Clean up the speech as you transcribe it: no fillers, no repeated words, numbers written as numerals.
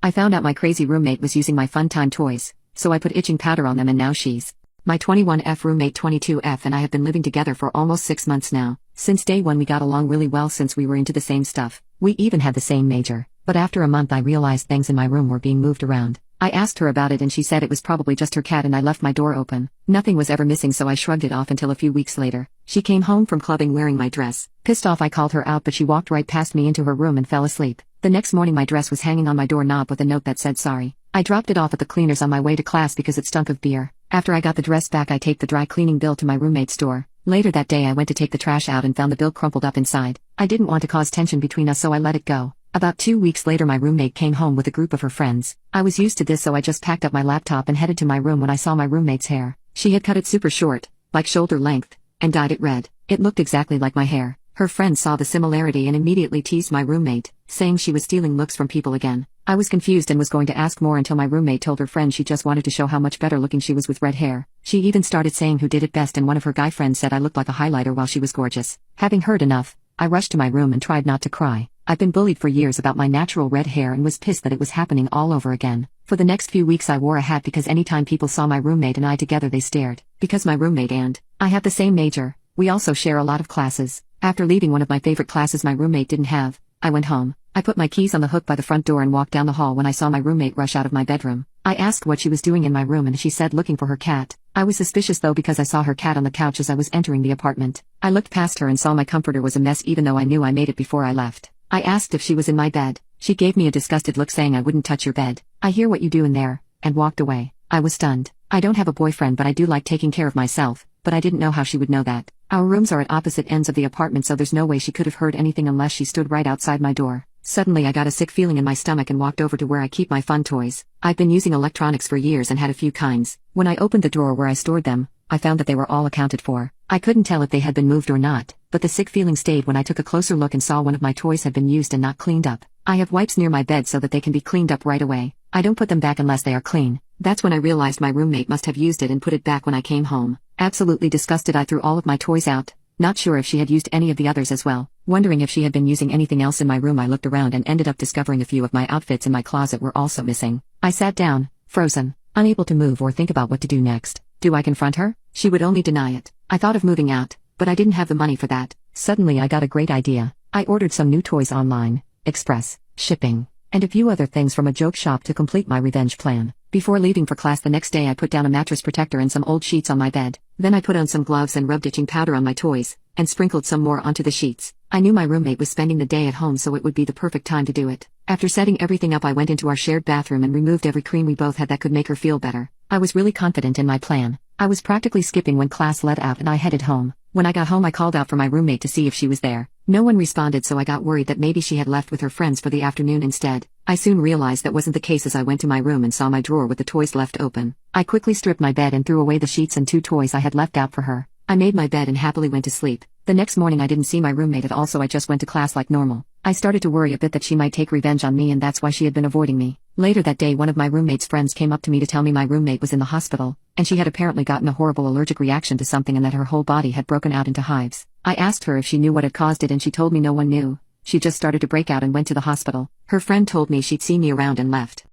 I found out my crazy roommate was using my fun time toys, so I put itching powder on them and now she's my 21F roommate 22F and I have been living together for almost 6 months now. Since day one we got along really well since we were into the same stuff. We even had the same major, but after a month I realized things in my room were being moved around. I asked her about it and she said it was probably just her cat and I left my door open. Nothing was ever missing so I shrugged it off until a few weeks later. She came home from clubbing wearing my dress. Pissed off I called her out but she walked right past me into her room and fell asleep. The next morning my dress was hanging on my doorknob with a note that said sorry. I dropped it off at the cleaners on my way to class because it stunk of beer. After I got the dress back I taped the dry cleaning bill to my roommate's door. Later that day I went to take the trash out and found the bill crumpled up inside. I didn't want to cause tension between us so I let it go. About 2 weeks later my roommate came home with a group of her friends. I was used to this so I just packed up my laptop and headed to my room when I saw my roommate's hair. She had cut it super short, like shoulder length, and dyed it red. It looked exactly like my hair. Her friends saw the similarity and immediately teased my roommate, saying she was stealing looks from people again. I was confused and was going to ask more until my roommate told her friend she just wanted to show how much better looking she was with red hair. She even started saying who did it best and one of her guy friends said I looked like a highlighter while she was gorgeous. Having heard enough, I rushed to my room and tried not to cry. I've been bullied for years about my natural red hair and was pissed that it was happening all over again. For the next few weeks I wore a hat because anytime people saw my roommate and I together they stared. Because my roommate and I have the same major, we also share a lot of classes. After leaving one of my favorite classes my roommate didn't have, I went home. I put my keys on the hook by the front door and walked down the hall when I saw my roommate rush out of my bedroom. I asked what she was doing in my room and she said looking for her cat. I was suspicious though because I saw her cat on the couch as I was entering the apartment. I looked past her and saw my comforter was a mess even though I knew I made it before I left. I asked if she was in my bed. She gave me a disgusted look saying I wouldn't touch your bed. I hear what you do in there, and walked away. I was stunned. I don't have a boyfriend but I do like taking care of myself, but I didn't know how she would know that. Our rooms are at opposite ends of the apartment so there's no way she could have heard anything unless she stood right outside my door. Suddenly I got a sick feeling in my stomach and walked over to where I keep my fun toys. I've been using electronics for years and had a few kinds. When I opened the drawer where I stored them, I found that they were all accounted for. I couldn't tell if they had been moved or not, but the sick feeling stayed when I took a closer look and saw one of my toys had been used and not cleaned up. I have wipes near my bed so that they can be cleaned up right away. I don't put them back unless they are clean. That's when I realized my roommate must have used it and put it back when I came home. Absolutely disgusted I threw all of my toys out. Not sure if she had used any of the others as well. Wondering if she had been using anything else in my room I looked around and ended up discovering a few of my outfits in my closet were also missing. I sat down, frozen, unable to move or think about what to do next. Do I confront her? She would only deny it. I thought of moving out, but I didn't have the money for that. Suddenly I got a great idea. I ordered some new toys online, express, shipping, and a few other things from a joke shop to complete my revenge plan. Before leaving for class the next day I put down a mattress protector and some old sheets on my bed. Then I put on some gloves and rubbed itching powder on my toys, and sprinkled some more onto the sheets. I knew my roommate was spending the day at home so it would be the perfect time to do it. After setting everything up I went into our shared bathroom and removed every cream we both had that could make her feel better. I was really confident in my plan. I was practically skipping when class let out and I headed home. When I got home I called out for my roommate to see if she was there. No one responded so I got worried that maybe she had left with her friends for the afternoon instead. I soon realized that wasn't the case as I went to my room and saw my drawer with the toys left open. I quickly stripped my bed and threw away the sheets and 2 toys I had left out for her. I made my bed and happily went to sleep. The next morning I didn't see my roommate at all so I just went to class like normal. I started to worry a bit that she might take revenge on me and that's why she had been avoiding me. Later that day one of my roommate's friends came up to me to tell me my roommate was in the hospital, and she had apparently gotten a horrible allergic reaction to something and that her whole body had broken out into hives. I asked her if she knew what had caused it and she told me no one knew. She just started to break out and went to the hospital. Her friend told me she'd see me around and left.